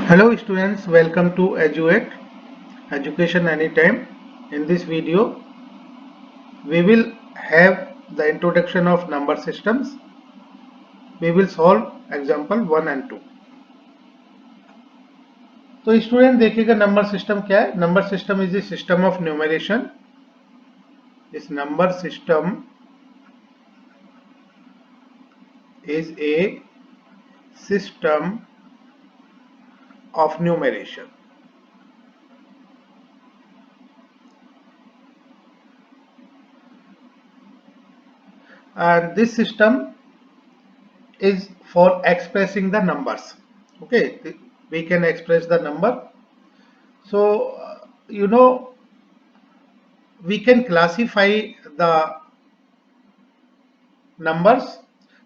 Hello students, welcome to Eduate Education Anytime. In this video, we will have the introduction of number systems. We will solve example 1 and 2. तो student देखिएगा number system क्या है. Number system is the system of numeration. This number system is a system of numeration. And this system is for expressing the numbers. Okay, we can express the number. So we can classify the numbers.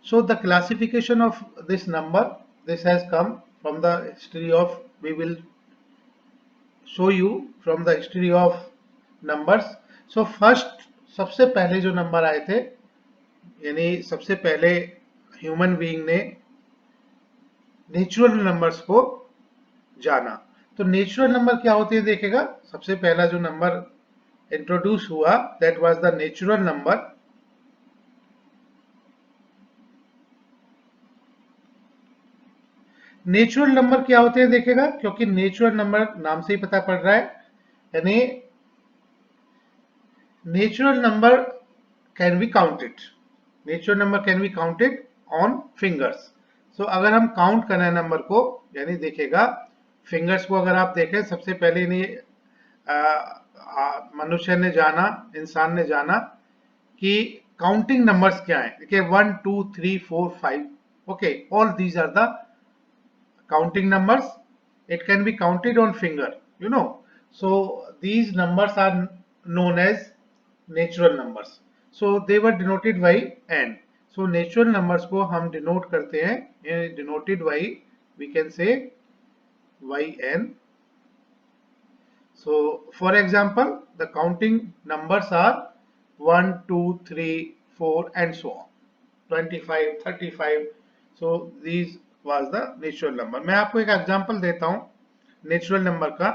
So the classification of this number, this has come from the history of, we will show you from the history of numbers. So first, सबसे पहले जो number आए थे, यानी सबसे पहले human being ने natural numbers को जाना. तो नेचुरल नंबर क्या होते हैं देखेगा. सबसे पहला जो नंबर इंट्रोड्यूस हुआ, that was the natural number. Natural number क्या होते हैं देखेगा, क्योंकि नेचुरल नंबर नाम से ही पता पड़ रहा है, यानी natural number can be counted. Natural number can be counted on fingers. So अगर हम काउंट करें नंबर को, यानी देखेगा फिंगर्स को अगर आप देखें, सबसे पहले मनुष्य ने जाना, इंसान ने जाना कि काउंटिंग नंबर्स क्या है. देखिए 1 2 3 4 5. Okay, all these are the counting numbers. It can be counted on finger, so these numbers are known as natural numbers. So they were denoted by n. So natural numbers को हम denote करते हैं, denoted by, we can say by n. So for example, the counting numbers are 1 2 3 4 and so on, 25 35. So these was the natural number. मैं आपको एक example देता हूं natural number का.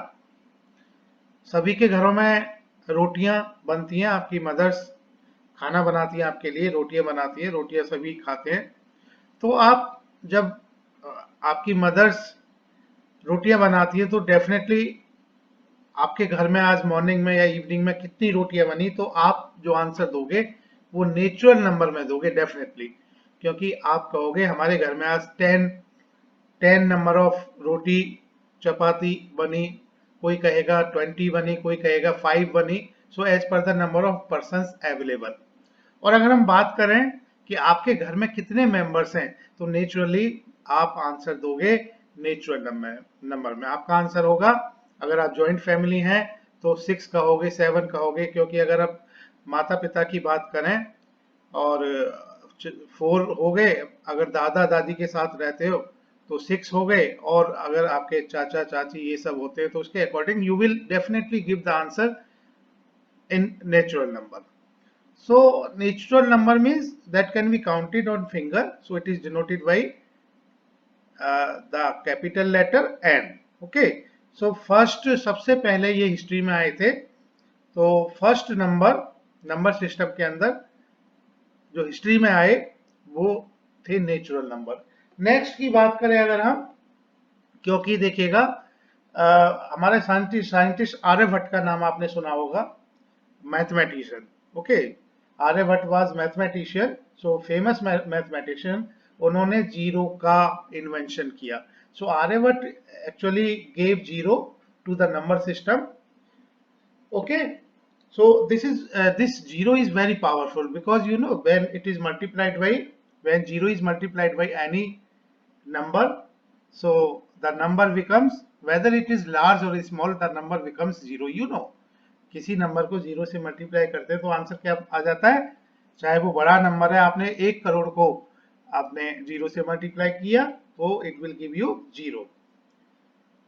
सभी के घरों में रोटियां बनती हैं, आपकी मदर्स खाना बनाती हैं आपके लिए, रोटियां बनाती हैं, रोटियां सभी खाते हैं. तो आप जब आपकी मदर्स रोटियां बनाती हैं तो डेफिनेटली आपके घर में आज मॉर्निंग में या इवनिंग में कितनी रोटियां बनी, तो आप जो आंसर दोगे वो नेचुरल नंबर में दोगे डेफिनेटली, क्योंकि आप कहोगे हमारे घर में आज 10 नंबर ऑफ रोटी चपाती बनी, कोई कहेगा 20 बनी, कोई कहेगा 5 बनी. So as per the number of persons available. और अगर हम बात करें कि आपके घर में कितने मेंबर्स हैं, तो नेचुरली आप आंसर दोगे नेचुरल नंबर में. आपका आंसर होगा, अगर आप ज्वाइंट फैमिली हैं तो 6 कहोगे, 7 कहोगे, क्योंकि अगर आप माता पिता की बात करें और 4 हो गए, अगर दादा दादी के साथ रहते हो तो 6 हो गए, और अगर आपके चाचा चाची ये सब होते हैं तो उसके according you will definitely give the answer in natural number. So natural number means that can be counted on finger. So it is denoted by the capital letter N. Okay. So first, सबसे पहले ये history में आए थे. तो first number system के अंदर जो हिस्ट्री में आए वो थे नेचुरल नंबर. नेक्स्ट की बात करें अगर हम, क्योंकि देखिएगा हमारे साइंटिस्ट आर्यभट्ट का नाम आपने सुना होगा, mathematician. Okay, Aryabhatta was mathematician. So famous mathematician. उन्होंने जीरो का इन्वेंशन किया. So Aryabhatta actually gave zero to the number system. Okay, so this zero is very powerful, because when it is multiplied by, when zero is multiplied by any number, so the number becomes, whether it is large or small, the number becomes zero. किसी number को zero से multiply करते हैं तो answer क्या आ जाता है, चाहे वो बड़ा नंबर है, आपने 1 करोड़ को आपने जीरो से मल्टीप्लाई किया तो it will give you zero.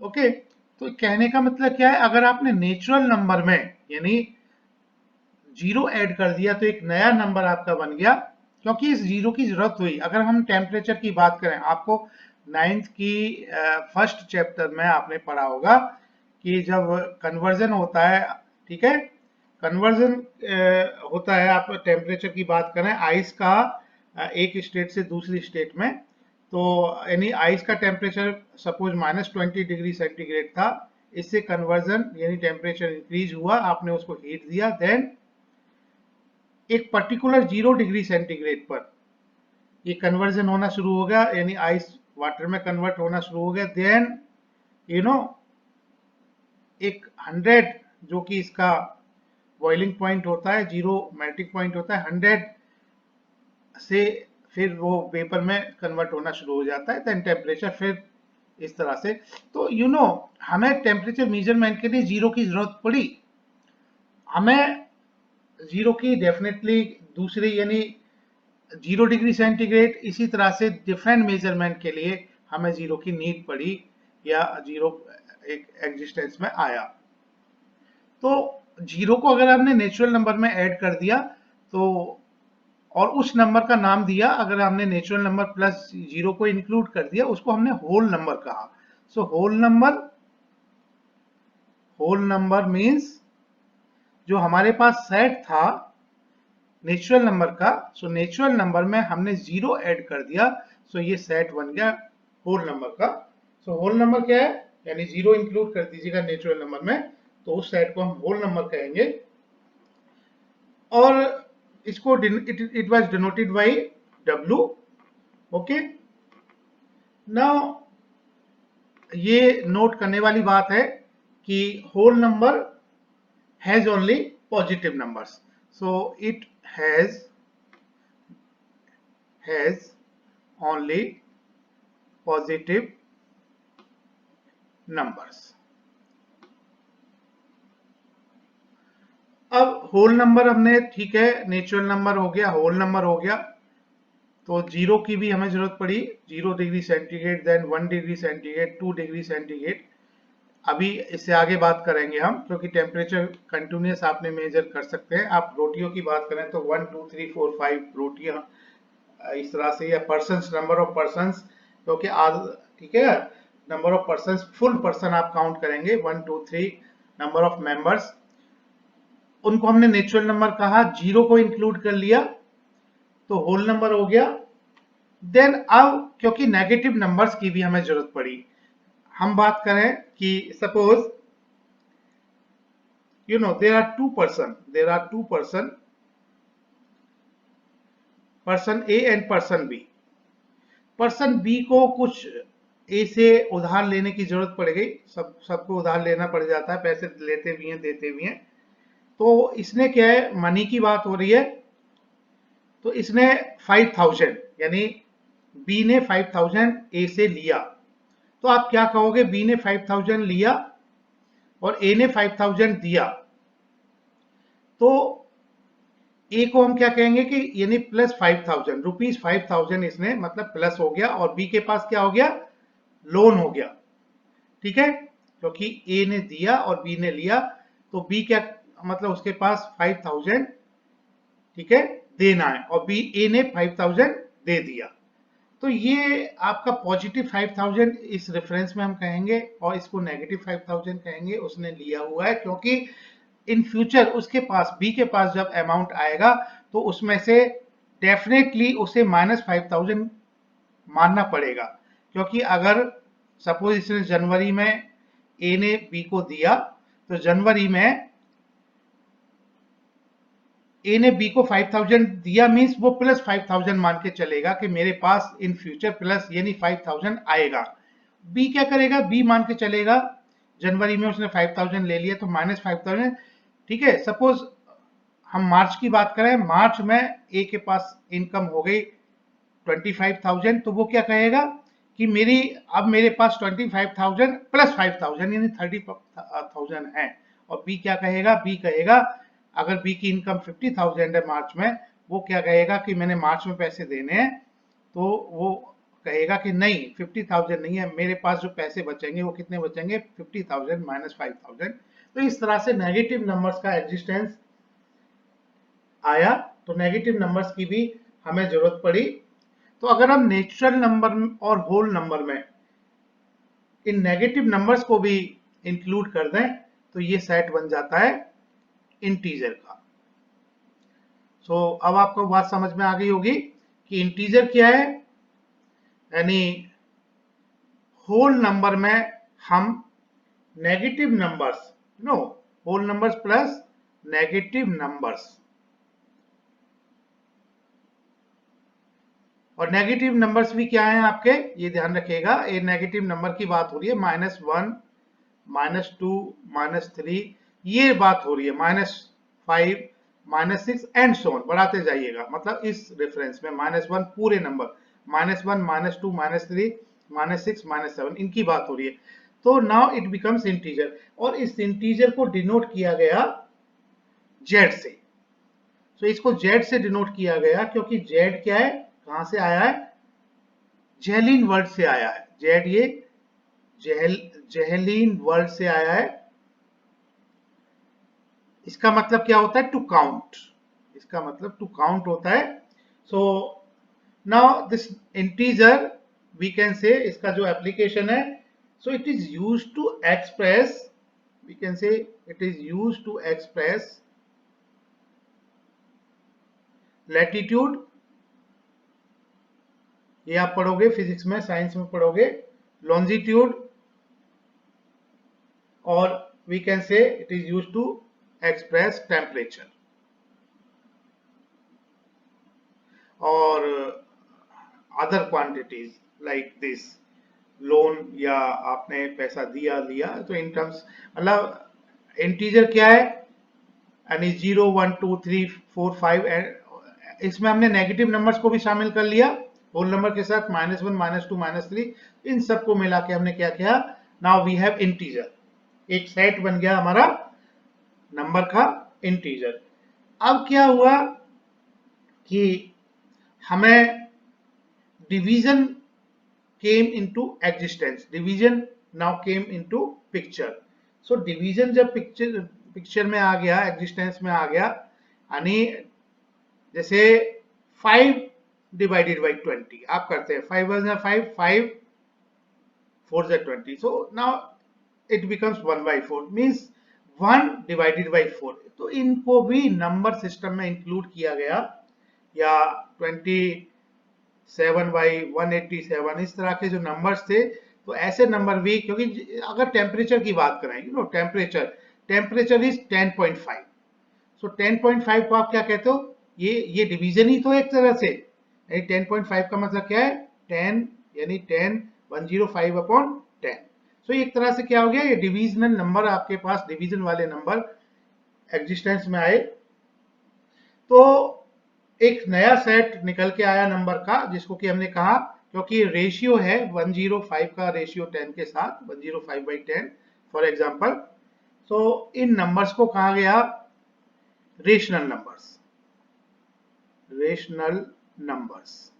Okay, तो कहने का मतलब क्या है, अगर आपने नेचुरल नंबर में यानी जीरो ऐड कर दिया तो एक नया नंबर आपका बन गया, क्योंकि इस जीरो की जरूरत हुई. अगर हम टेम्परेचर की बात करें, आपको नाइन्थ की फर्स्ट चैप्टर में आपने पढ़ा होगा कि जब कन्वर्जन होता है, ठीक है, कन्वर्जन होता है, आप टेम्परेचर की बात करें आइस का एक स्टेट से दूसरी स्टेट में, तो यानी आइस का टेम्परेचर सपोज -20 डिग्री सेंटीग्रेड था, इससे कन्वर्जन यानी टेम्परेचर इंक्रीज हुआ, आपने उसको हीट दिया, देन एक पर्टिकुलर 0 डिग्री सेंटीग्रेड पर ये कन्वर्जन होना शुरू हो गया, यानी आइस वाटर में कन्वर्ट होना शुरू हो गया, देन यू नो एक 100 जो कि इसका बॉइलिंग पॉइंट होता है, 0 मेल्टिंग पॉइंट होता है, 100 से फिर वो वेपर में कन्वर्ट होना शुरू हो जाता है, देन टेम्परेचर फिर इस तरह से। तो हमें टेम्परेचर मेजरमेंट के लिए जीरो की जरूरत पड़ी, हमें जीरो की डेफिनेटली दूसरी यानी 0 डिग्री सेंटीग्रेड, इसी तरह से डिफरेंट मेजरमेंट के लिए हमें जीरो की नीड पड़ी या जीरो एक एग्जिस्टेंस में आया। तो जीरो को अगर हमने नेचुरल नंबर में ऐड कर दिया तो, और उस नंबर का नाम दिया, अगर हमने नेचुरल नंबर प्लस जीरो को इंक्लूड कर दिया, उसको हमने होल नंबर कहा। सो होल नंबर मीन्स जो हमारे पास सेट था नेचुरल नंबर का, सो नेचुरल नंबर में हमने जीरो ऐड कर दिया, सो ये सेट बन गया होल नंबर का। सो होल नंबर क्या है, यानी जीरो इंक्लूड कर दीजिएगा नेचुरल नंबर में, तो उस सेट को हम होल नंबर कहेंगे, और इसको it was denoted by W। Okay, now ये नोट करने वाली बात है कि whole number has only positive numbers, so it has only positive numbers। अब होल नंबर हमने, ठीक है, नेचुरल नंबर हो गया, होल नंबर हो गया, तो जीरो की भी हमें जरूरत पड़ी, 0 degree centigrade, then 1 degree centigrade, 2 degree centigrade. अभी इससे आगे बात करेंगे हम, क्योंकि टेम्परेचर कंटिन्यूस आपने मेजर कर सकते हैं। आप रोटियों की बात करें तो 1 2 3 4 5 रोटियां इस तरह से, या पर्सन्स, नंबर ऑफ पर्सन्स, क्योंकि ठीक है, number of persons, full person आप काउंट करेंगे 1 2 3, नंबर ऑफ मेंबर्स, उनको हमने नेचुरल नंबर कहा, जीरो को इंक्लूड कर लिया तो होल नंबर हो गया। देन अब क्योंकि नेगेटिव नंबर्स की भी हमें जरूरत पड़ी, हम बात करें कि suppose there are two person, person A and person B. Person B को कुछ ए से उधार लेने की जरूरत पड़ गई, सबको उधार लेना पड़ जाता है, पैसे लेते भी हैं देते भी हैं, तो इसने क्या है, मनी की बात हो रही है, तो इसने 5000 यानी बी ने 5000 ए से लिया, तो आप क्या कहोगे, बी ने 5000 लिया और ए ने 5000 दिया, तो ए को हम क्या कहेंगे कि यानी प्लस 5000 रुपीज, 5000 इसने मतलब प्लस हो गया, और बी के पास क्या हो गया, लोन हो गया, ठीक है, क्योंकि ए ने दिया और बी ने लिया, तो बी क्या मतलब उसके पास 5000, ठीक है, देना है, और बी ए ने 5000 दे दिया, तो ये आपका पॉजिटिव 5000 इस रेफरेंस में हम कहेंगे, और इसको नेगेटिव 5000 कहेंगे, उसने लिया हुआ है, क्योंकि इन फ्यूचर उसके पास, बी के पास जब अमाउंट आएगा तो उसमें से डेफिनेटली उसे -5000 मानना पड़ेगा, क्योंकि अगर सपोज इसने जनवरी में ए ने बी को दिया, तो जनवरी में ए ने बी को 5000 दिया, मींस वो प्लस 5000 मान के चलेगा कि मेरे पास इन फ्यूचर प्लस यानी 5000 आएगा। बी क्या करेगा, बी मान के चलेगा जनवरी में उसने 5000 ले लिया तो -5000, ठीक है। सपोज हम मार्च की बात करें, मार्च में ए के पास इनकम हो गई 25,000, तो वो क्या कहेगा कि अब मेरे पास 25,000 प्लस 5,000 यानी 30,000 है, और बी क्या कहेगा, बी कहेगा अगर बी की इनकम 50,000 है मार्च में, वो क्या कहेगा कि मैंने मार्च में पैसे देने हैं, तो वो कहेगा कि नहीं 50,000 नहीं है, मेरे पास जो पैसे बचेंगे वो कितने बचेंगे, 50,000 माइनस 5,000। तो इस तरह से नेगेटिव नंबर्स का एग्जिस्टेंस आया, तो नेगेटिव नंबर्स की भी हमें जरूरत पड़ी। तो अगर हम नेचुरल नंबर और होल नंबर में इन नेगेटिव नंबर्स को भी इंक्लूड कर दें तो ये सेट बन जाता है इंटीजर का। सो अब आपको बात समझ में आ गई होगी कि इंटीजर क्या है, यानी होल नंबर में हम negative numbers, no, whole numbers plus negative numbers, और नेगेटिव नंबर्स भी क्या हैं आपके, ये ध्यान रखिएगा, ये नेगेटिव नंबर की बात हो रही है, -1, -2, -3, ये बात हो रही है, -5, -6 एंड सो ऑन, बढ़ाते जाइएगा, मतलब इस रेफरेंस में -1 पूरे नंबर, -1, -2, -3, -6, -7 इनकी बात हो रही है। तो नाउ इट बिकम्स इंटीजर, और इस इंटीजर को डिनोट किया गया जेड से। तो इसको जेड से डिनोट किया गया क्योंकि जेड क्या है, कहां से आया है, जेहलीन वर्ड से आया है, जेड ये जेहलीन वर्ड से आया है। इसका मतलब क्या होता है, टू काउंट, इसका मतलब टू काउंट होता है। So now this integer we can say, इसका जो एप्लीकेशन है, so it is used to express, we can say it is used to express latitude, ये आप पढ़ोगे फिजिक्स में, साइंस में पढ़ोगे, लॉन्जिट्यूड, और we can say it is used to express temperature, और other quantities like this, loan, या आपने पैसा दिया लिया, तो इन टर्म्स, मतलब इंटीजर क्या है, यानी 0, 1, 2, 3, 4, 5, इसमें हमने नेगेटिव नंबर्स को भी शामिल कर लिया होल नंबर के साथ, -1, -2, -3, इन सबको मिला के हमने क्या किया, नाउ वी हैव इंटीजर, एक सेट बन गया हमारा नंबर का इंटीजर। अब क्या हुआ कि हमें division came into existence, division now came into picture. So division जब पिक्चर में आ गया, एग्जिस्टेंस में आ गया, यानी जैसे 5 डिवाइडेड बाई 20 आप करते हैं, 5 × 5, 5 4 × 20, so now it becomes 1/4, means 1 divided by 4। तो इनको भी नंबर सिस्टम में इंक्लूड किया गया, या 27/187, इस तरह के जो नंबर्स थे, तो ऐसे नंबर भी, क्योंकि अगर टेम्परेचर की बात करें, यू नो टेम्परेचर इज 10.5, सो 10.5 को आप क्या कहते हो, ये डिवीजन ही तो एक तरह से, यानी 10.5 का मतलब क्या है, 10, यानी 10, 105/10, सो एक तरह से क्या हो गया, ये डिविजनल नंबर आपके पास, डिवीजन वाले नंबर एग्जिस्टेंस में आए। तो एक नया सेट निकल के आया नंबर का, जिसको कि हमने कहा, क्योंकि रेशियो है 105 का, रेशियो 10 के साथ, 105/10 for example, so in numbers को कहा गया रेशनल नंबर्स, रेशनल नंबर्स।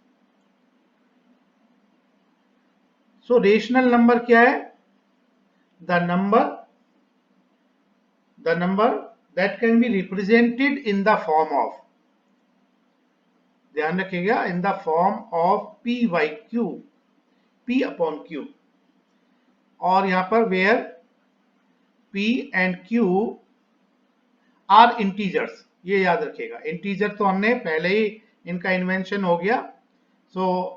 सो रेशनल नंबर क्या है, the number that can be represented in the form of, ध्यान रखिएगा, in the form of p/q, p/q, और यहां पर where p and q are integers, ये याद रखिएगा, इंटीजर तो हमने पहले ही, इनका इन्वेंशन हो गया। सो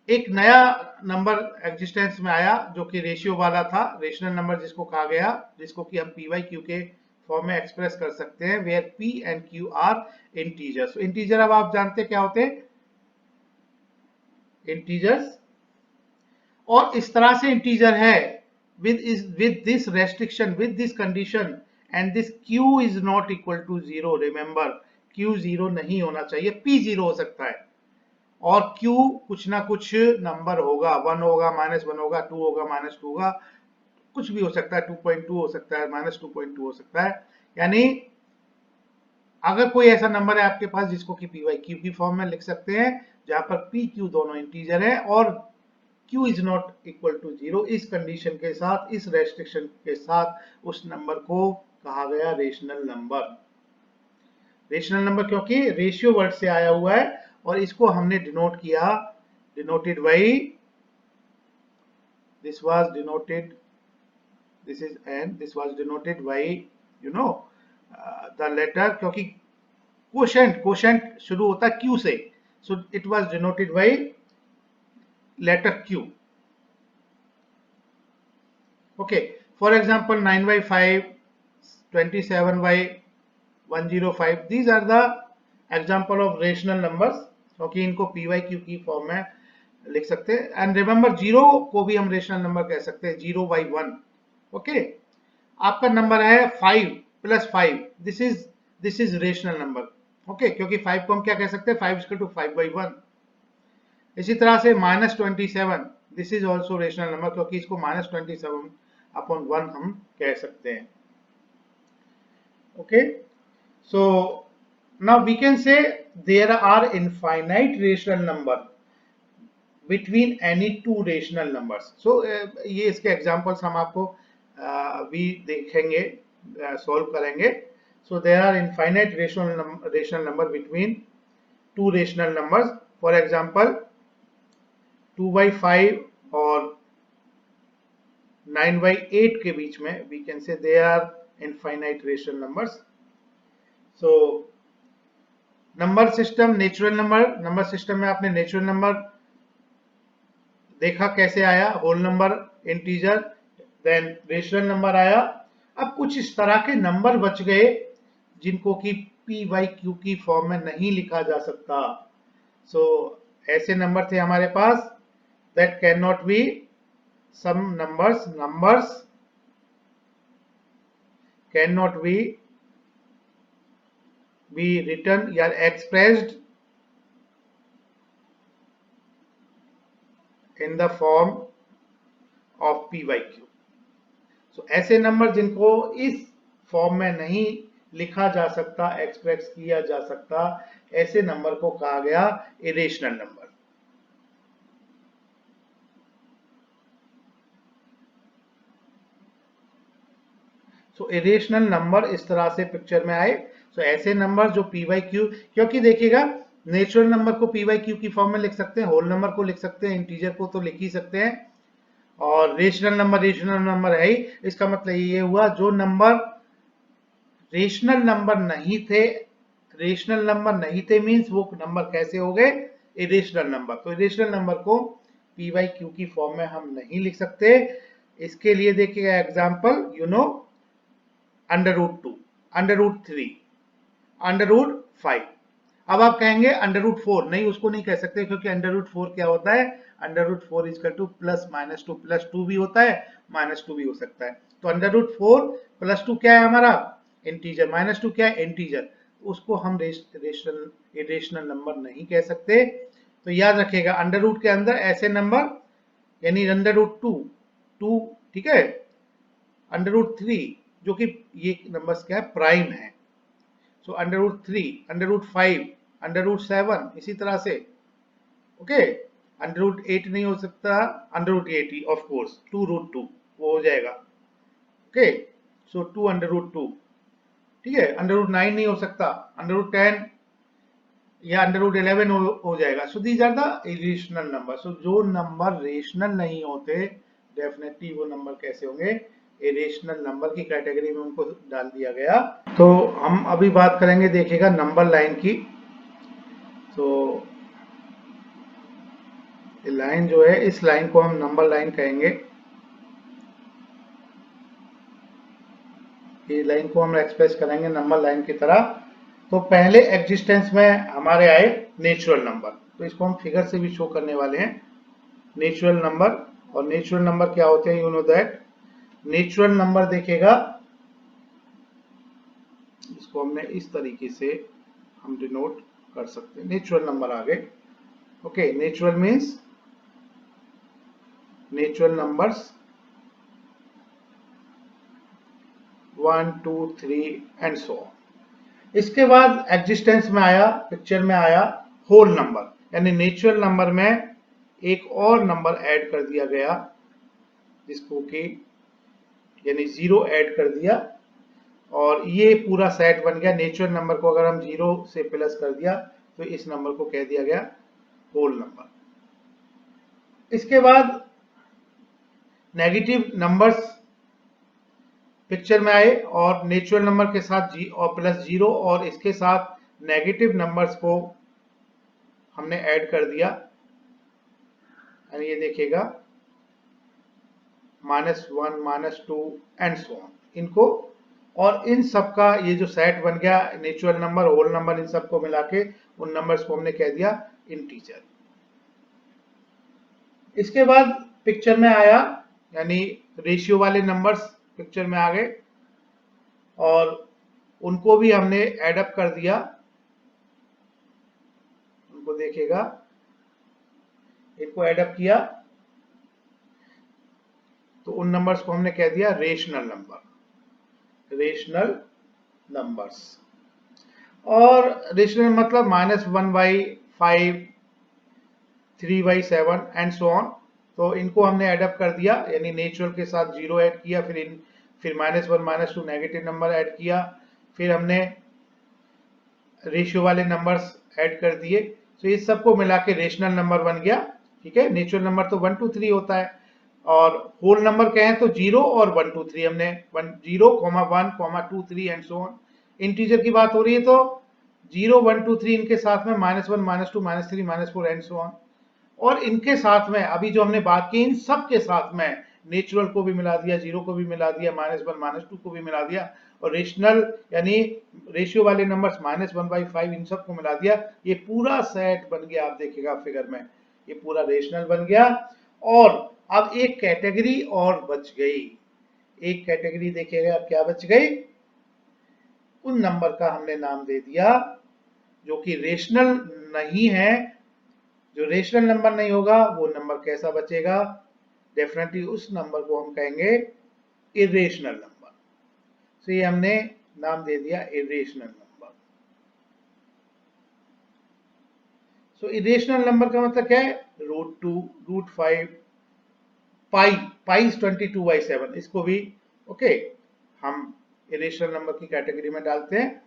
एक नया नंबर एग्जिस्टेंस में आया जो कि रेशियो वाला था, रेशनल नंबर जिसको कहा गया, जिसको कि हम p/q के फॉर्म में एक्सप्रेस कर सकते हैं, where p and q are integers. Integer अब आप जानते हैं क्या होते हैं, इंटीजर्स, और इस तरह से इंटीजर है with this restriction, with this condition, and this q is not equal to 0, remember q 0 नहीं होना चाहिए, p 0 हो सकता है, और q कुछ ना कुछ नंबर होगा, 1 होगा, -1 होगा, 2 होगा, -2 होगा, कुछ भी हो सकता है, 2.2 हो सकता है, -2.2 हो सकता है। यानी अगर कोई ऐसा नंबर है आपके पास जिसको कि p/q की फॉर्म में लिख सकते हैं, जहां पर p q दोनों इंटीजर है और q is not equal to 0, इस कंडीशन के साथ, इस रेस्ट्रिक्शन के साथ, उस नंबर को कहा गया रेशनल नंबर। रेशनल नंबर क्योंकि रेशियो वर्ड से आया हुआ है, और इसको हमने डिनोट किया denoted by, this was denoted, this is n, this was denoted by the letter, क्योंकि क्वोशेंट शुरू होता है q से, so it was denoted by letter q. Okay, for example 9 by 5, 27 by 105, these are the example of rational numbers, क्योंकि इनको p by q की form में लिख सकते हैं. एंड रिमेंबर 0 को भी हम रेशनल नंबर कह सकते हैं, 0 by 1. ओके, आपका नंबर है 5 + 5, this is rational number. Okay, क्योंकि 5 को हम क्या कह सकते हैं, 5 = 5 by 1. इसी तरह से -27, this is also rational number, क्योंकि इसको -27/1 हम कह सकते हैं. Okay, so now we can say there are infinite rational number between any two rational numbers. So ये इसके examples हम आपको भी देखेंगे, solve करेंगे. So there are infinite rational number between two rational numbers. For example 2 by 5 और 9 by 8 के बीच में we can say they are infinite rational numbers. So number system, natural number system में आपने नेचुरल नंबर देखा कैसे आया, whole number, integer, then rational number आया. अब कुछ इस तरह के नंबर बच गए जिनको कि p by q की फॉर्म में नहीं लिखा जा सकता. सो ऐसे नंबर थे हमारे पास, that can not be, some numbers can not be written या expressed in the form of p by q. So ऐसे नंबर जिनको इस फॉर्म में नहीं लिखा जा सकता, एक्सप्रेस किया जा सकता, ऐसे नंबर को कहा गया इरेशनल नंबर. सो इरेशनल नंबर इस तरह से पिक्चर में आए. सो ऐसे नंबर जो p by q, क्योंकि देखिएगा नेचुरल नंबर को p by q की फॉर्म में लिख सकते हैं, होल नंबर को लिख सकते हैं, इंटीजर को तो लिख ही सकते हैं, और रेशनल नंबर है ही. इसका मतलब ये हुआ जो नंबर रेशनल नंबर नहीं थे मींस वो नंबर कैसे हो गए, इरेशनल नंबर. तो इरेशनल नंबर को p by q की फॉर्म में हम नहीं लिख सकते. इसके लिए देखिएगा एग्जांपल, √2, √3, √5. अब आप कहेंगे √4, नहीं उसको नहीं कह सकते, क्योंकि √4 क्या होता है, √4 +-2, +2 भी होता है, -2 भी हो सकता है. तो √4 +2 क्या है हमारा, इंटीजर, -2 क्या है, इंटीजर. उसको हम इरेशनल नंबर नहीं कह सकते. तो याद रखिएगा अंडर के अंदर ऐसे नंबर, यानी √2, ठीक है, √3 जो कि ये नंबर्स क्या है, प्राइम है. सो √3, √5, √7, इसी तरह से. ओके, √8 नहीं हो सकता, √8 ऑफ कोर्स, 2√2 वो हो जाएगा. ओके, सो 2 √2, ठीक है. √9 नहीं हो सकता, √10 या √11 हो जाएगा. So these are the irrational number. So जो नंबर रेशनल नहीं होते, डेफिनेटली वो नंबर कैसे होंगे, इरेशनल नंबर की कैटेगरी में उनको डाल दिया गया. तो हम अभी बात करेंगे, देखिएगा नंबर लाइन की. तो लाइन जो है, इस लाइन को हम नंबर लाइन कहेंगे. ये लाइन को हम एक्सप्रेस करेंगे नंबर लाइन की तरह. तो पहले एग्जिस्टेंस में हमारे आए नेचुरल नंबर, तो इसको हम फिगर से भी शो करने वाले हैं, नेचुरल नंबर. और नेचुरल नंबर क्या होते हैं, you know that. Natural number देखेगा, इसको हमने इस तरीके से हम डिनोट कर सकते हैं, नेचुरल नंबर आ गए. Okay, natural means natural numbers 1, 2, 3 and so on. इसके बाद एग्जिस्टेंस में आया, पिक्चर में आया होल नंबर, यानी नेचुरल नंबर में एक और नंबर ऐड कर दिया गया, जिसको कि यानी 0 ऐड कर दिया, और ये पूरा सेट बन गया. नेचुरल नंबर को अगर हम 0 से प्लस कर दिया तो इस नंबर को कह दिया गया होल नंबर. इसके बाद नेगेटिव नंबर्स पिक्चर में आए और नेचुरल नंबर के साथ जी और प्लस जीरो और इसके साथ नेगेटिव नंबर्स को हमने ऐड कर दिया, यानी ये देखिएगा -1 -2 एंड सो ऑन इनको, और इन सब का ये जो सेट बन गया नेचुरल नंबर होल नंबर इन सबको मिला के उन नंबर्स को हमने कह दिया इंटीजर। इसके बाद पिक्चर में आया यानी रेशियो वाले नंबर्स पिक्चर में आ गए और उनको भी हमने एडअप कर दिया, उनको देखिएगा इनको एडअप किया तो उन नंबर्स को हमने कह दिया रेशनल नंबर, रेशनल नंबर्स। और रेशनल मतलब -1/5 3/7 एंड सो ऑन, तो इनको हमने एडअप कर दिया यानी नेचुरल के साथ जीरो ऐड किया, फिर -1 -2 नेगेटिव नंबर ऐड किया, फिर हमने रेशियो वाले नंबर्स ऐड कर दिए, तो इस सबको मिला के रेशनल नंबर बन गया। ठीक है, नेचुरल नंबर तो 1 2 3 होता है और होल नंबर कहें तो 0 और 1 2 3 हमने 0, 1, 2 3 एंड सो ऑन। इंटीजर की बात हो रही है तो 0 1 2 3 इनके साथ में -1 -2 -3 -4 एंड सो ऑन, और इनके साथ में अभी जो हमने बात की इन सब के साथ में नेचुरल को भी मिला दिया, जीरो को भी मिला दिया, -1 -2 को भी मिला दिया, और रेशनल यानी रेशियो वाले नंबर्स -1/5 इन सब को मिला दिया। ये पूरा सेट बन गया, आप देखिएगा फिगर में ये पूरा रेशनल बन गया। और अब एक कैटेगरी और बच गई, एक कैटेगरी देखिएगा क्या बच गई, उन नंबर का हमने नाम दे दिया जो कि रेशनल नहीं है। जो रेशनल नंबर नहीं होगा वो नंबर कैसा बचेगा, डेफिनेटली उस नंबर को हम कहेंगे इरेशनल नंबर। तो ये हमने नाम दे दिया इरेशनल नंबर। सो इरेशनल नंबर का मतलब क्या है, √2 √5 पाई 22/7, इसको भी ओके हम इरेशनल नंबर की कैटेगरी में डालते हैं,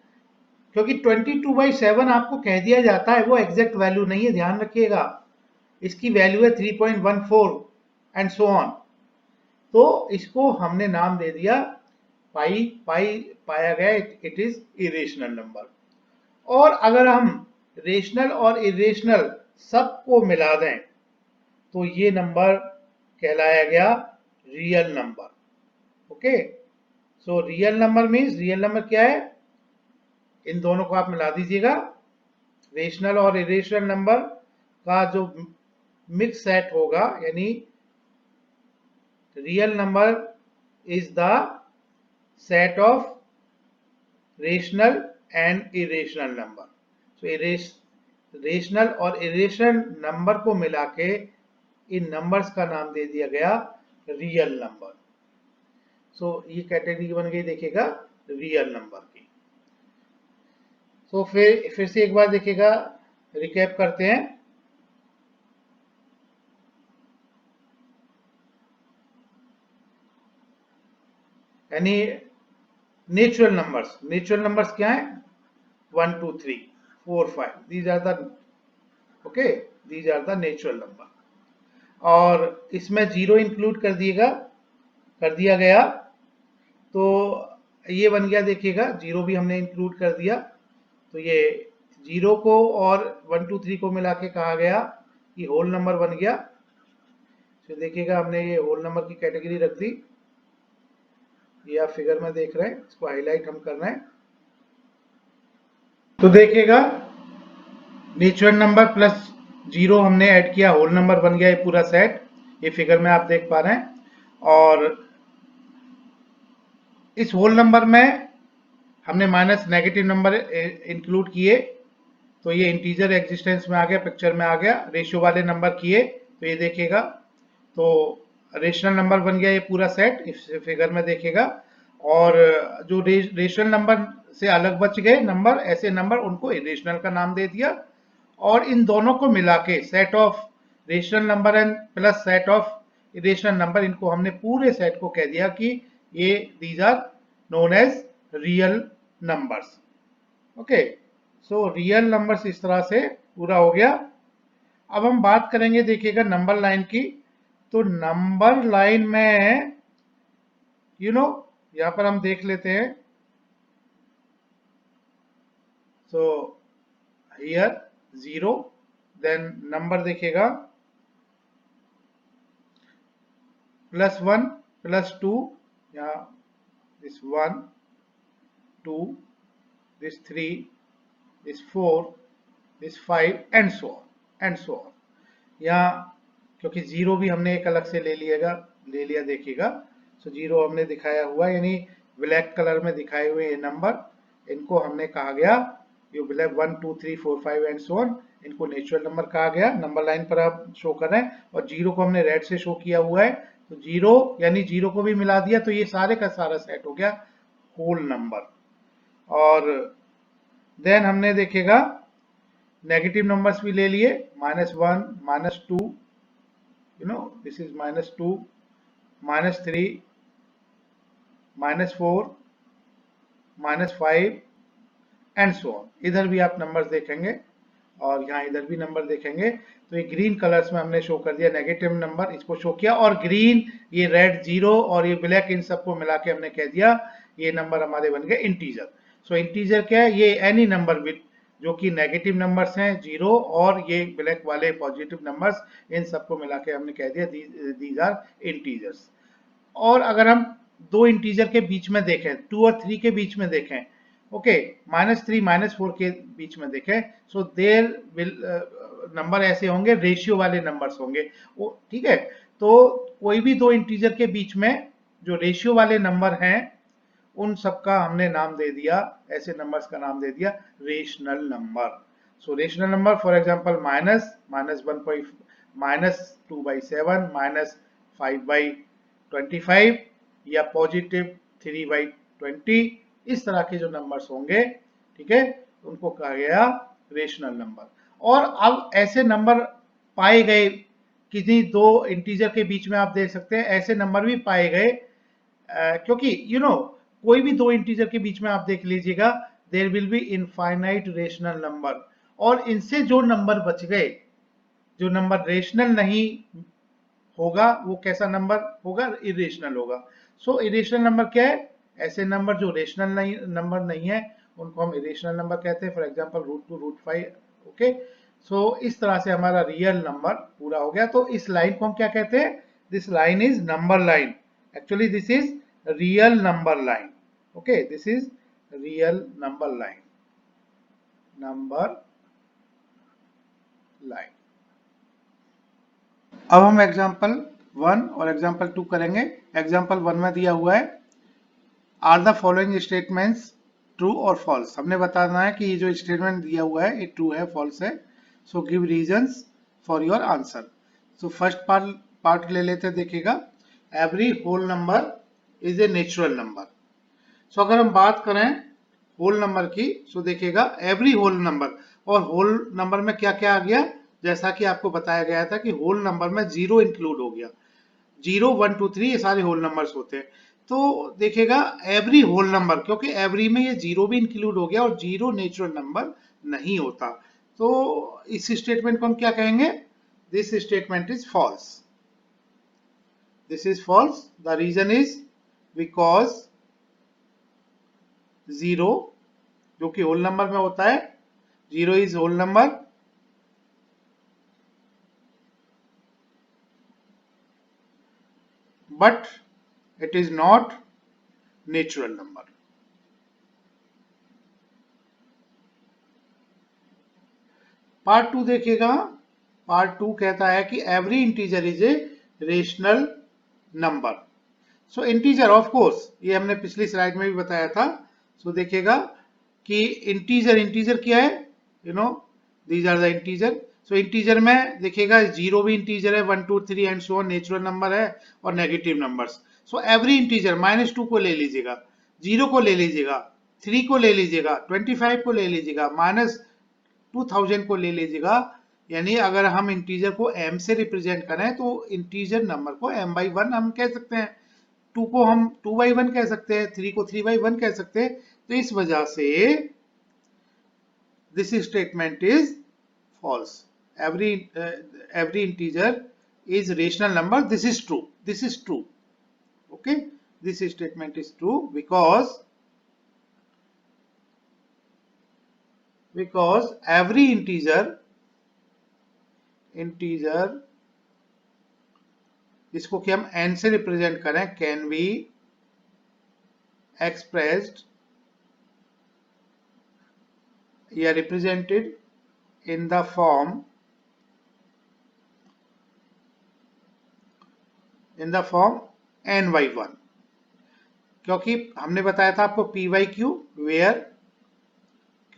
क्योंकि 22/7 आपको कह दिया जाता है, वो एग्जैक्ट वैल्यू नहीं है, ध्यान रखिएगा। इसकी वैल्यू है 3.14 एंड सो ऑन, तो इसको हमने नाम दे दिया पाई पाया गया इट इज इरेशनल नंबर। और अगर हम रेशनल और इरेशनल सबको मिला दें तो ये नंबर कहलाया गया real number. Okay, so real number means, real number क्या है, इन दोनों को आप मिला दीजिएगा, रेशनल और इरेशनल नंबर का जो मिक्स सेट होगा, यानी real number is the set of rational and irrational number. So rational और इरेशनल नंबर को मिला के इन नंबर्स का नाम दे दिया गया रियल नंबर। सो ये कैटेगरी बन गई देखिएगा रियल नंबर की। तो फिर से एक बार देखिएगा, रिकैप करते हैं। यानी नेचुरल नंबर्स क्या है, 1 2 3 4 5, these are the natural number. और इसमें जीरो इंक्लूड कर दिया गया, तो ये बन गया देखिएगा, जीरो भी हमने इंक्लूड कर दिया, तो ये जीरो को और 1 2 3 को मिला के कहा गया कि होल नंबर बन गया। तो देखिएगा हमने ये होल नंबर की कैटेगरी रख दी, ये आप फिगर में देख रहे हैं, इसको हाईलाइट हम कर रहे हैं। तो देखिएगा नेचुरल नंबर प्लस जीरो हमने ऐड किया, होल नंबर बन गया ये पूरा सेट, ये फिगर में आप देख पा रहे हैं। और इस होल नंबर में हमने माइनस नेगेटिव नंबर इंक्लूड किए, तो ये इंटीजर एग्जिस्टेंस में आ गया, पिक्चर में आ गया। रेशियो वाले नंबर किए तो ये देखिएगा, तो रेशनल नंबर बन गया ये पूरा सेट, इस फिगर में देखिएगा। और जो रेशनल नंबर से अलग बच गए नंबर, ऐसे नंबर उनको इरेशनल का नाम दे दिया। और इन दोनों को मिला के set of rational number and plus set of irrational number, इनको हमने पूरे सेट को कह दिया कि ये these are known as real numbers. Okay, so real numbers इस तरह से पूरा हो गया। अब हम बात करेंगे देखिएगा नंबर लाइन की। तो नंबर लाइन में यहां पर हम देख लेते हैं। सो हियर 0, देन नंबर देखिएगा +1 +2, यहाँ this 1 2, this 3, this 4, this 5 and so on। यहाँ क्योंकि 0 भी हमने एक अलग से ले लिया देखिएगा। सो 0 हमने दिखाया हुआ, यानी ब्लैक कलर में दिखाए हुए ये नंबर, इनको हमने कहा गया, ये ब्लैक 1 2 3 4 5 एंड सो ऑन, इनको नेचुरल नंबर कहा गया। नंबर लाइन पर आप शो कर रहे हैं, और 0 को हमने रेड से शो किया हुआ है, तो 0 यानी 0 को भी मिला दिया, तो ये सारे का सारा सेट हो गया होल नंबर। और देन हमने देखेगा नेगेटिव नंबर्स भी ले लिए, -1 -2, this is -2 -3 -4 -5 and so on. इधर भी आप नंबर्स देखेंगे, और यहाँ इधर भी नंबर देखेंगे। तो ये ग्रीन कलर्स में हमने शो कर दिया नेगेटिव नंबर, इसको शो किया, और ग्रीन ये रेड 0 और ये ब्लैक, इन सबको मिला के हमने कह दिया ये नंबर हमारे बन गए इंटीजर। सो इंटीजर क्या है? ये एनी नंबर विद जो कि नेगेटिव नंबर्स हैं 0 और ये ब्लैक वाले पॉजिटिव नंबर्स, इन सबको मिला के हमने कह दिया दीज आर इंटीजर्स। और अगर हम दो इंटीजर के बीच में देखें, 2 और 3 के बीच में देखें, ओके, -3 -4 के बीच में देखें, सो देयर विल नंबर ऐसे होंगे, रेशियो वाले नंबर्स होंगे वो, ठीक है। तो कोई भी दो इंटीजर के बीच में जो रेशियो वाले नंबर हैं, उन सबका हमने नाम दे दिया, ऐसे नंबर्स का नाम दे दिया rational number. So rational number for example -2/7 -5/25 या +3/20, इस तरह के जो नंबर्स होंगे, ठीक है, उनको कहा गया रेशनल नंबर। और अब ऐसे नंबर पाए गए, किसी दो इंटीजर के बीच में आप देख सकते हैं ऐसे नंबर भी पाए गए, क्योंकि कोई भी दो इंटीजर के बीच में आप देख लीजिएगा, there will be infinite rational number, और इनसे जो नंबर बच गए, जो नंबर रेशनल नहीं होगा, वो कैसा नंबर होगा? इरेशनल होगा। सो इरेशनल नंबर क्या है? ऐसे नंबर जो रेशनल नंबर नहीं है, उनको हम इरेशनल नंबर कहते हैं। For example √2 √5, okay. सो इस तरह से हमारा रियल नंबर पूरा हो गया। तो इस लाइन को हम क्या कहते हैं? This line is number line. Actually this is real number line, okay, this is real number line, number line. अब हम एग्जाम्पल 1 और एग्जाम्पल 2 करेंगे। एग्जाम्पल 1 में दिया हुआ है, are the following statements true और फॉल्स। हमने बताना है कि ये जो स्टेटमेंट दिया हुआ है ये ट्रू है, फॉल्स है। So give reasons for your answer. So first part ले लेते हैं, देखिएगा, every whole number is a natural number. So अगर हम बात करें होल नंबर की, सो देखिएगा एवरी होल नंबर, और होल नंबर में क्या क्या आ गया? जैसा कि आपको बताया गया था कि होल नंबर में 0 इंक्लूड हो गया। 0 1 2 3 ये सारे होल नंबर्स होते हैं। तो देखिएगा एवरी होल नंबर, क्योंकि एवरी में ये 0 भी इंक्लूड हो गया, और 0 नेचुरल नंबर नहीं होता। तो इस स्टेटमेंट को हम क्या कहेंगे? This statement is false. This is false. The reason is because 0 जो कि होल नंबर में होता है, 0 is whole number, but it is not natural number. Part 2 देखिएगा। पार्ट 2 कहता है कि every integer is a rational number. So integer, of course, ये हमने पिछली स्लाइड में भी बताया था। सो देखिएगा कि इंटीजर क्या है? These are the integer. So integer में देखिएगा 0 भी इंटीजर है, 1 2 3 and so on natural number है, और negative numbers. So every integer, -2 को ले लीजिएगा, 0 को ले लीजिएगा, 3 को ले लीजिएगा, 25 को ले लीजिएगा, -2000 को ले लीजिएगा। यानी अगर हम इंटीजर को m से रिप्रेजेंट करें तो इंटीजर नंबर को m/1 हम कह सकते हैं, 2 को हम 2/1 कह सकते हैं, 3 को 3/1 कह सकते हैं। तो इस वजह से this statement is false. every integer is rational number. This is true. This is true. Okay, this statement is true because every integer इसको कि हम n से रिप्रेजेंट करें कैन बी एक्सप्रेस्ड या represented in the form n by 1, क्योंकि हमने बताया था आपको p by q where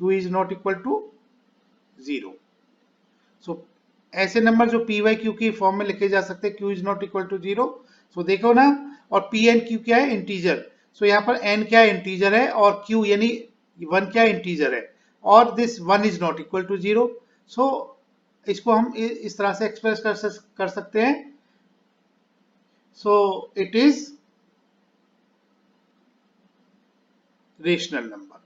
q is not equal to 0. सो ऐसे नंबर जो p by q की फॉर्म में लिखे जा सकते हैं q is not equal to 0. सो देखो ना, और p and q क्या है? इंटीजर. सो यहाँ पर n क्या है? इंटीजर है, और q यानी 1 क्या है? इंटीजर है, और this 1 is not equal to 0. So इसको हम इस तरह से एक्सप्रेस कर सकते हैं. So it is rational number.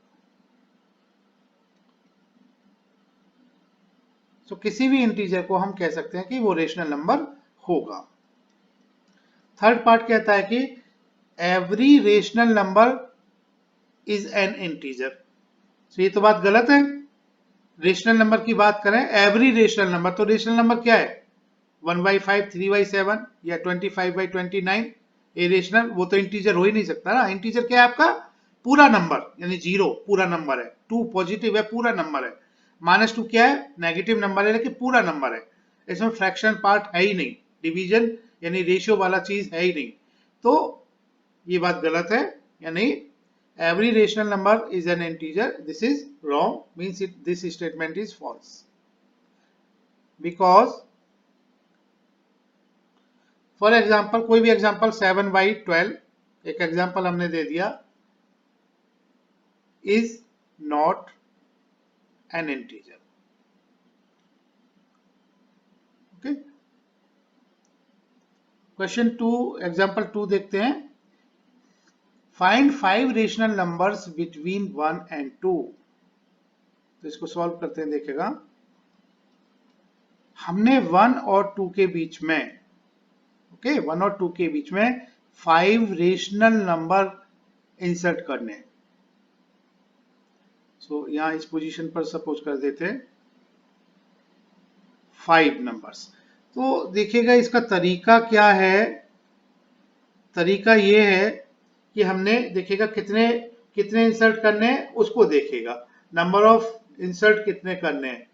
So किसी भी इंटीजर को हम कह सकते हैं कि वो रेशनल नंबर होगा. थर्ड पार्ट कहता है कि every rational number is an integer. So ये तो बात गलत है. रेशनल नंबर की बात करें, एवरी रेशनल नंबर, तो रेशनल नंबर क्या है? 1/5, 3/7 या 25/29. ये रेशनल, वो तो इंटीजर हो ही नहीं सकता ना. इंटीजर क्या है? आपका पूरा नंबर, यानी 0 पूरा नंबर है, 2 पॉजिटिव है, पूरा नंबर है, -2 क्या है? नेगेटिव नंबर है, लेकिन पूरा नंबर है. इसमें फ्रैक्शन पार्ट है ही नहीं, डिवीजन यानी रेशियो वाला चीज है ही नहीं. तो ये बात गलत है, यानी every rational number is an integer. This is wrong, means this statement is false, because for example कोई भी एग्जांपल 7/12 एक एग्जांपल हमने दे दिया, is not an integer. Okay, question 2, example 2 देखते हैं. Find 5 rational numbers between 1 and 2. तो इसको solve करते हैं. देखेगा, हमने 1 और 2 के बीच में, ओके, 1 और 2 के बीच में 5 रेशनल नंबर इंसर्ट करने. सो यहां इस पोजीशन पर सपोज कर देते हैं 5 नंबर्स. तो देखिएगा इसका तरीका क्या है. तरीका ये है कि हमने देखिएगा कितने इंसर्ट करने हैं, उसको देखेगा. नंबर ऑफ इंसर्ट कितने करने हैं.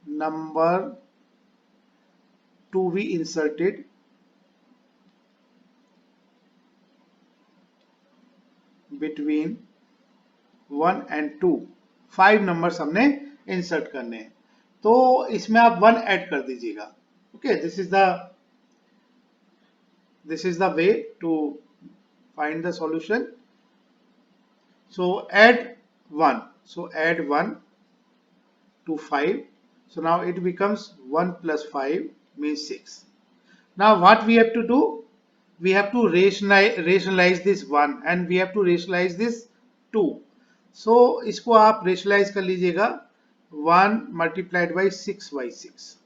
Number to be inserted between 1 and 2. 5 numbers हमने इंसर्ट करने हैं. तो इसमें आप 1 ऐड कर दीजिएगा. Okay, this is the way to find the solution. So add 1. So add 1 to 5. So now it becomes 1 plus 5 means 6. Now what we have to do? We have to rationalize this 1 and we have to rationalize this 2. So इसको आप rationalize कर लीजिएगा 1 multiplied by 6/6.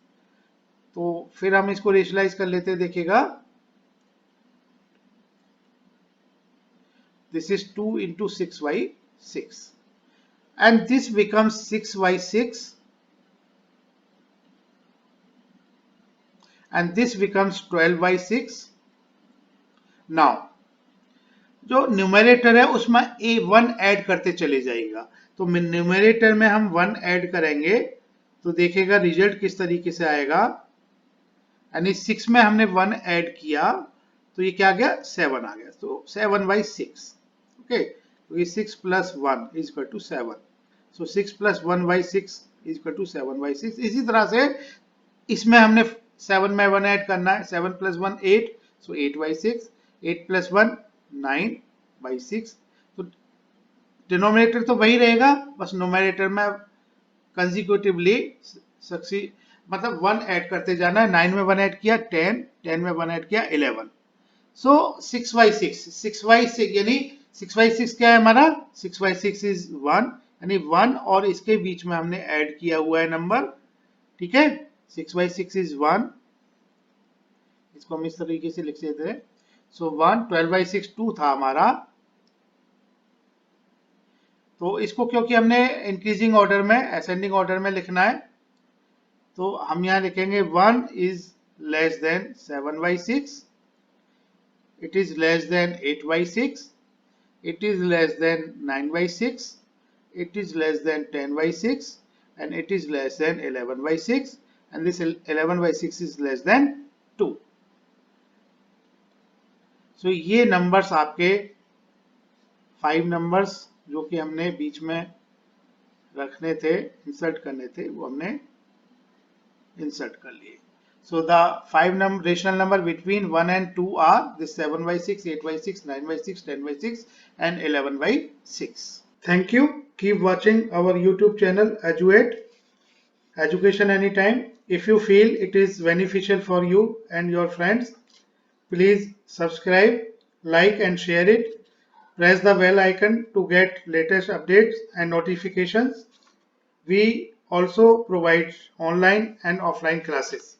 तो फिर हम इसको rationalize कर लेते हैं. देखिएगा, this is 2 into 6/6 and this becomes 6/6 and this becomes 12/6. now जो न्यूमरेटर है उसमें a1 ऐड करते चले जाएगा. तो न्यूमरेटर में हम 1 ऐड करेंगे तो देखेगा रिजल्ट किस तरीके से आएगा. यानी 6 में हमने 1 ऐड किया तो ये क्या आ गया? 7 आ गया. तो 7/6. ओके, तो ये 6 plus 1 is equal to 7. So 6 plus 1/6 is equal to 7/6. इसी तरह से इसमें हमने 7 में 1 ऐड करना है. 7 plus 1 8, so 8/6. 8 plus 1 9/6. तो डिनोमिनेटर तो वही रहेगा, बस न्यूमरेटर में कंसेक्यूटिवली मतलब 1 ऐड करते जाना है. 9 में 1 ऐड किया 10, 10 में 1 ऐड किया 11. सो 6/6 यानी 6/6 क्या है हमारा? 6/6 is 1. यानी 1 और इसके बीच में हमने ऐड किया हुआ है नंबर, ठीक है। 6/6 इज 1, इसको हम इस तरीके से लिख देते हैं। सो 1, 12/6 2 था हमारा, तो इसको क्योंकि हमने इंक्रीजिंग ऑर्डर में, असेंडिंग ऑर्डर में लिखना है, तो हम यहाँ लिखेंगे 1 is less than 7/6, it is less than 8/6, it is less than 9/6, it is less than 10/6, and it is less than 11/6, and this 11/6 is less than 2. So ये नंबर्स आपके 5 नंबर्स जो कि हमने बीच में रखने थे, इंसर्ट करने थे, वो हमने इंसर्ट कर लिए. So the 5 rational number between 1 and 2 are this 7/6, 8/6, 9/6, 10/6, and 11/6. Thank you. Keep watching our YouTube channel Eduate, Education Anytime. If you feel it is beneficial for you and your friends, please subscribe, like and share it. Press the bell icon to get latest updates and notifications. We also provide online and offline classes.